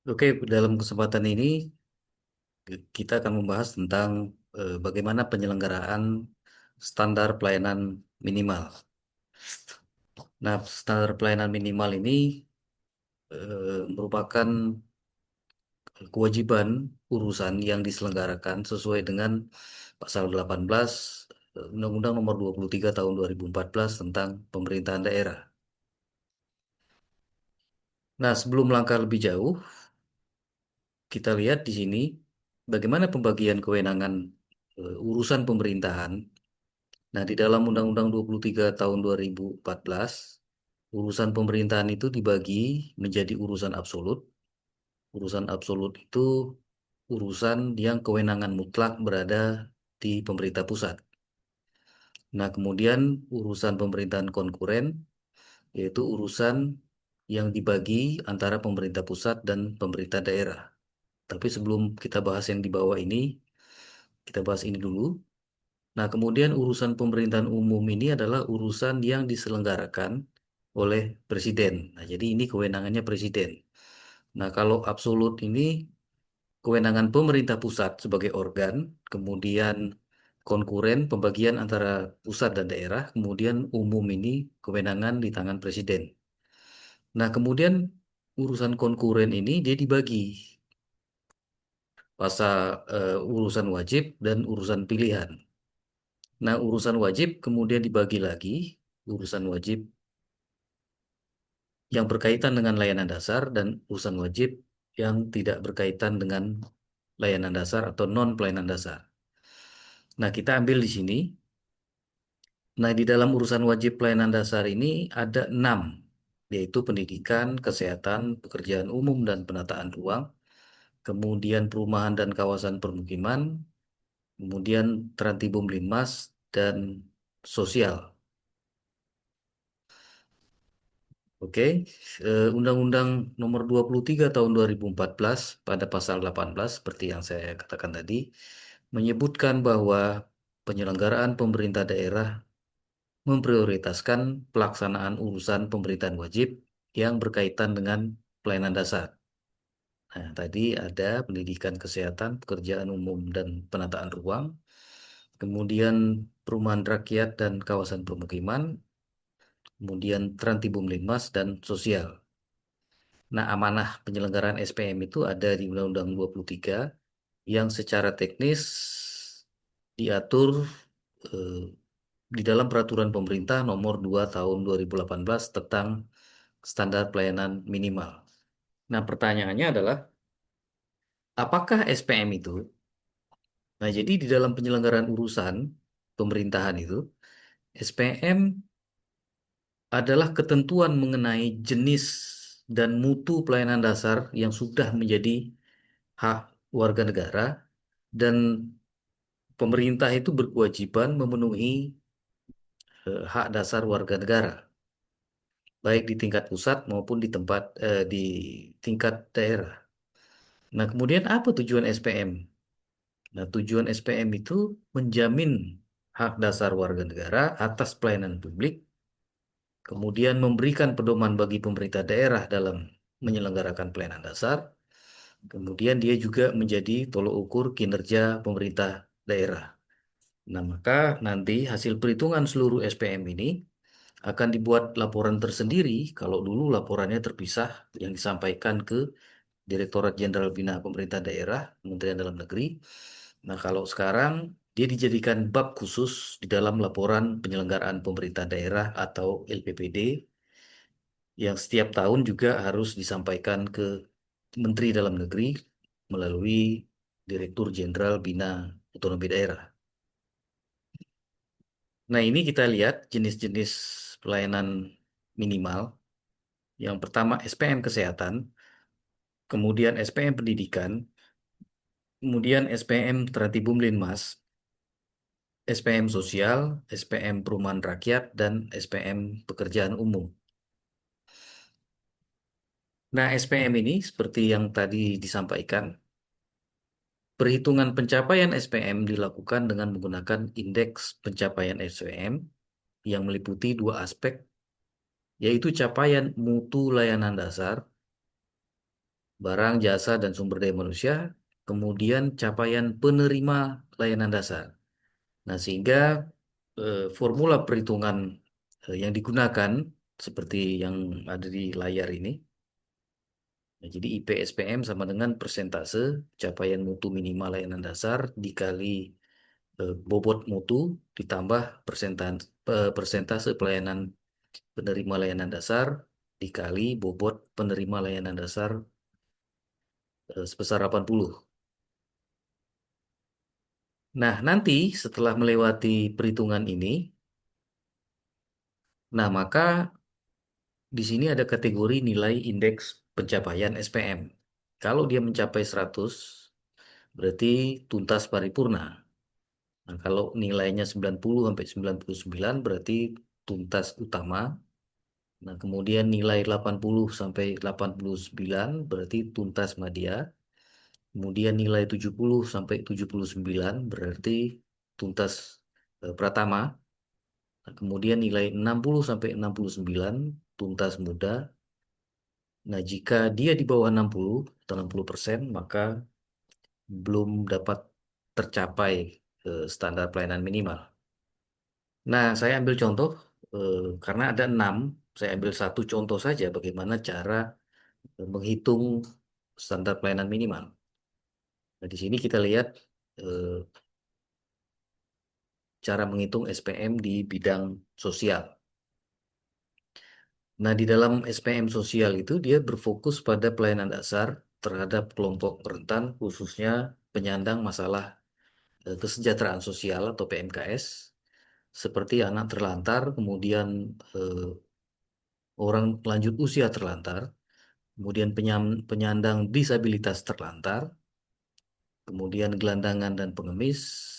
Oke, dalam kesempatan ini kita akan membahas tentang bagaimana penyelenggaraan standar pelayanan minimal. Nah, standar pelayanan minimal ini merupakan kewajiban urusan yang diselenggarakan sesuai dengan Pasal 18 Undang-Undang Nomor 23 Tahun 2014 tentang Pemerintahan Daerah. Nah, sebelum melangkah lebih jauh, kita lihat di sini bagaimana pembagian kewenangan urusan pemerintahan. Nah, di dalam Undang-Undang 23 tahun 2014, urusan pemerintahan itu dibagi menjadi urusan absolut. Urusan absolut itu urusan yang kewenangan mutlak berada di pemerintah pusat. Nah, kemudian urusan pemerintahan konkuren, yaitu urusan yang dibagi antara pemerintah pusat dan pemerintah daerah. Tapi sebelum kita bahas yang di bawah ini, kita bahas ini dulu. Nah, kemudian urusan pemerintahan umum ini adalah urusan yang diselenggarakan oleh presiden. Nah, jadi ini kewenangannya presiden. Nah, kalau absolut ini kewenangan pemerintah pusat sebagai organ, kemudian konkuren pembagian antara pusat dan daerah, kemudian umum ini kewenangan di tangan presiden. Nah, kemudian urusan konkuren ini dia dibagi pasal urusan wajib dan urusan pilihan. Nah, urusan wajib kemudian dibagi lagi, urusan wajib yang berkaitan dengan layanan dasar dan urusan wajib yang tidak berkaitan dengan layanan dasar atau non pelayanan dasar. Nah, kita ambil di sini. Nah, di dalam urusan wajib pelayanan dasar ini ada 6, yaitu pendidikan, kesehatan, pekerjaan umum dan penataan ruang, kemudian perumahan dan kawasan permukiman, kemudian Trantibum Linmas, dan sosial. Oke, Undang-Undang Nomor 23 Tahun 2014 pada pasal 18 seperti yang saya katakan tadi menyebutkan bahwa penyelenggaraan pemerintah daerah memprioritaskan pelaksanaan urusan pemerintahan wajib yang berkaitan dengan pelayanan dasar. Nah, tadi ada pendidikan, kesehatan, pekerjaan umum dan penataan ruang, kemudian perumahan rakyat dan kawasan permukiman, kemudian Trantibum Linmas dan sosial. Nah, amanah penyelenggaraan SPM itu ada di Undang-Undang 23 yang secara teknis diatur eh, di dalam Peraturan Pemerintah Nomor 2 Tahun 2018 tentang Standar Pelayanan Minimal. Nah, pertanyaannya adalah, apakah SPM itu? Nah, jadi di dalam penyelenggaraan urusan pemerintahan itu, SPM adalah ketentuan mengenai jenis dan mutu pelayanan dasar yang sudah menjadi hak warga negara dan pemerintah itu berkewajiban memenuhi hak dasar warga negara, baik di tingkat pusat maupun di tingkat daerah. Nah, kemudian apa tujuan SPM? Nah, tujuan SPM itu menjamin hak dasar warga negara atas pelayanan publik, kemudian memberikan pedoman bagi pemerintah daerah dalam menyelenggarakan pelayanan dasar, kemudian dia juga menjadi tolok ukur kinerja pemerintah daerah. Nah, maka nanti hasil perhitungan seluruh SPM ini akan dibuat laporan tersendiri. Kalau dulu laporannya terpisah yang disampaikan ke Direktorat Jenderal Bina Pemerintah Daerah, Kementerian Dalam Negeri. Nah, kalau sekarang dia dijadikan bab khusus di dalam laporan penyelenggaraan pemerintah daerah atau LPPD yang setiap tahun juga harus disampaikan ke Menteri Dalam Negeri melalui Direktur Jenderal Bina Otonomi Daerah. Nah, ini kita lihat jenis-jenis pelayanan minimal. Yang pertama SPM Kesehatan, kemudian SPM Pendidikan, kemudian SPM Tratibum Linmas, SPM Sosial, SPM Perumahan Rakyat, dan SPM Pekerjaan Umum. Nah, SPM ini seperti yang tadi disampaikan, perhitungan pencapaian SPM dilakukan dengan menggunakan indeks pencapaian SPM yang meliputi dua aspek, yaitu capaian mutu layanan dasar barang, jasa, dan sumber daya manusia, kemudian capaian penerima layanan dasar. Nah, sehingga formula perhitungan yang digunakan seperti yang ada di layar ini. Nah, jadi IPSPM sama dengan persentase capaian mutu minimal layanan dasar dikali bobot mutu ditambah persentase pelayanan penerima layanan dasar dikali bobot penerima layanan dasar sebesar 80. Nah, nanti setelah melewati perhitungan ini, nah maka di sini ada kategori nilai indeks pencapaian SPM. Kalau dia mencapai 100, berarti tuntas paripurna. Nah, kalau nilainya 90 sampai 99 berarti tuntas utama. Nah, kemudian nilai 80 sampai 89 berarti tuntas madya. Kemudian nilai 70 sampai 79 berarti tuntas pratama. Nah, kemudian nilai 60 sampai 69 tuntas muda. Nah, jika dia di bawah 60 atau 60%, maka belum dapat tercapai standar pelayanan minimal. Nah, saya ambil contoh karena ada 6, saya ambil satu contoh saja bagaimana cara menghitung standar pelayanan minimal. Nah, di sini kita lihat eh, cara menghitung SPM di bidang sosial. Nah, di dalam SPM sosial itu dia berfokus pada pelayanan dasar terhadap kelompok rentan, khususnya penyandang masalah kesejahteraan sosial atau PMKS, seperti anak terlantar, kemudian eh, orang lanjut usia terlantar, kemudian penyandang disabilitas terlantar, kemudian gelandangan dan pengemis,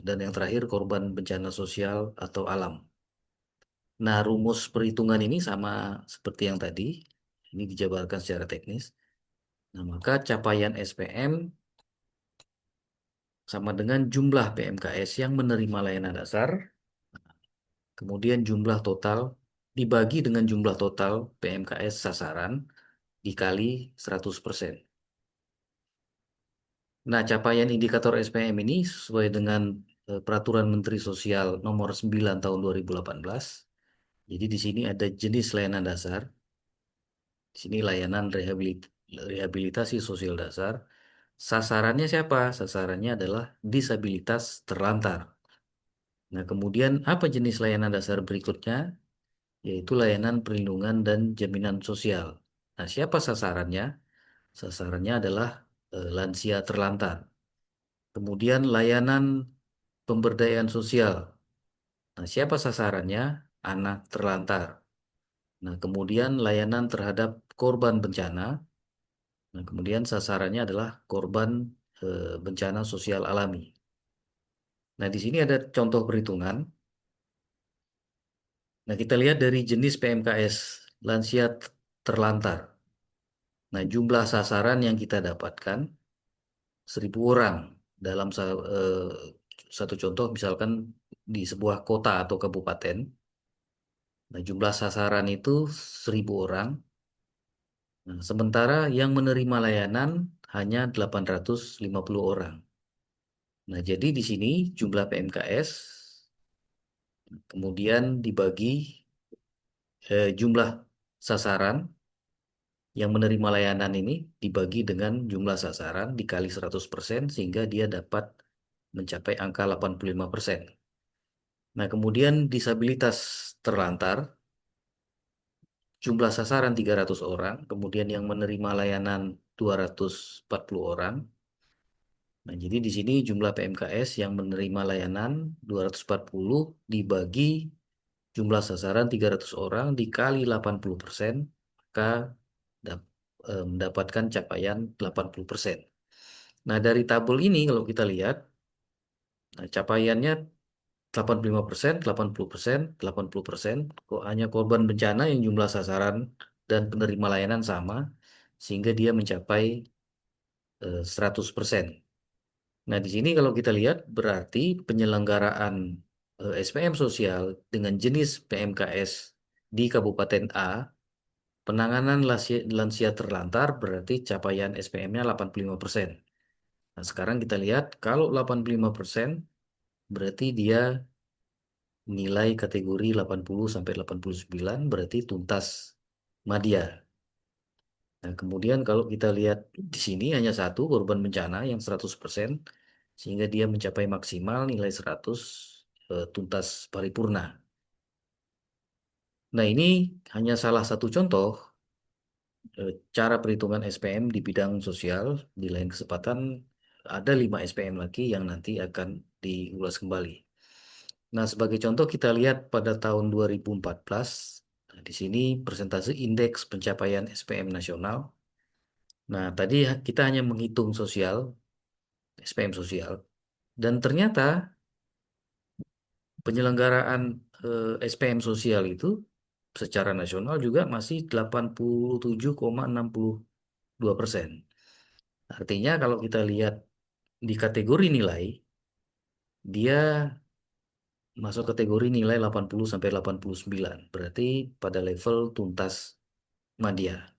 dan yang terakhir korban bencana sosial atau alam. Nah, rumus perhitungan ini sama seperti yang tadi, ini dijabarkan secara teknis. Nah, maka capaian SPM sama dengan jumlah PMKS yang menerima layanan dasar, kemudian jumlah total dibagi dengan jumlah total PMKS sasaran dikali 100%. Nah, capaian indikator SPM ini sesuai dengan Peraturan Menteri Sosial Nomor 9 Tahun 2018. Jadi di sini ada jenis layanan dasar. Di sini layanan rehabilitasi sosial dasar. Sasarannya siapa? Sasarannya adalah disabilitas terlantar. Nah, kemudian apa jenis layanan dasar berikutnya? Yaitu layanan perlindungan dan jaminan sosial. Nah, siapa sasarannya? Sasarannya adalah lansia terlantar. Kemudian layanan pemberdayaan sosial. Nah, siapa sasarannya? Anak terlantar. Nah, kemudian layanan terhadap korban bencana. Nah, kemudian sasarannya adalah korban bencana sosial alami. Nah, di sini ada contoh perhitungan. Nah, kita lihat dari jenis PMKS lansia terlantar. Nah, jumlah sasaran yang kita dapatkan 1.000 orang dalam satu contoh misalkan di sebuah kota atau kabupaten. Nah, jumlah sasaran itu 1.000 orang. Nah, sementara yang menerima layanan hanya 850 orang. Nah, jadi di sini jumlah PMKS kemudian dibagi jumlah sasaran yang menerima layanan ini dibagi dengan jumlah sasaran dikali 100% sehingga dia dapat mencapai angka 85%. Nah, kemudian disabilitas terlantar jumlah sasaran 300 orang, kemudian yang menerima layanan 240 orang. Nah, jadi di sini jumlah PMKS yang menerima layanan 240 dibagi jumlah sasaran 300 orang dikali 80%, maka mendapatkan capaian 80%. Nah, dari tabel ini kalau kita lihat, nah, capaiannya 85%, 80%, 80%, kok hanya korban bencana yang jumlah sasaran dan penerima layanan sama, sehingga dia mencapai 100%. Nah, di sini kalau kita lihat berarti penyelenggaraan SPM sosial dengan jenis PMKS di Kabupaten A Penanganan lansia terlantar berarti capaian SPM-nya 85%. Nah, sekarang kita lihat kalau 85% berarti dia nilai kategori 80 sampai 89 berarti tuntas madya. Nah, kemudian kalau kita lihat di sini hanya satu korban bencana yang 100%, sehingga dia mencapai maksimal nilai 100 tuntas paripurna. Nah, ini hanya salah satu contoh cara perhitungan SPM di bidang sosial. Di lain kesempatan ada 5 SPM lagi yang nanti akan diulas kembali. Nah, sebagai contoh kita lihat pada tahun 2014, nah, di sini persentase indeks pencapaian SPM nasional. Nah, tadi kita hanya menghitung sosial, SPM sosial, dan ternyata penyelenggaraan SPM sosial itu secara nasional juga masih 87,62%. Artinya kalau kita lihat di kategori nilai, dia masuk kategori nilai 80 sampai 89. Berarti pada level tuntas madya.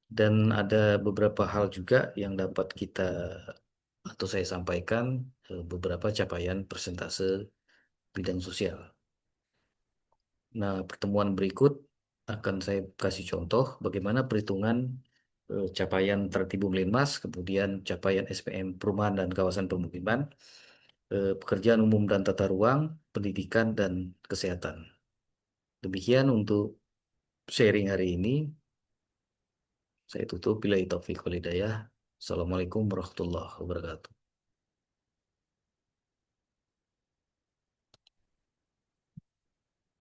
Dan ada beberapa hal juga yang dapat kita atau saya sampaikan beberapa capaian persentase bidang sosial. Nah, pertemuan berikut akan saya kasih contoh bagaimana perhitungan capaian Tertibum Linmas, kemudian capaian SPM perumahan dan kawasan pemukiman, pekerjaan umum dan tata ruang, pendidikan dan kesehatan. Demikian untuk sharing hari ini. Saya tutup. Bila taufik wal hidayah. Assalamualaikum warahmatullahi wabarakatuh.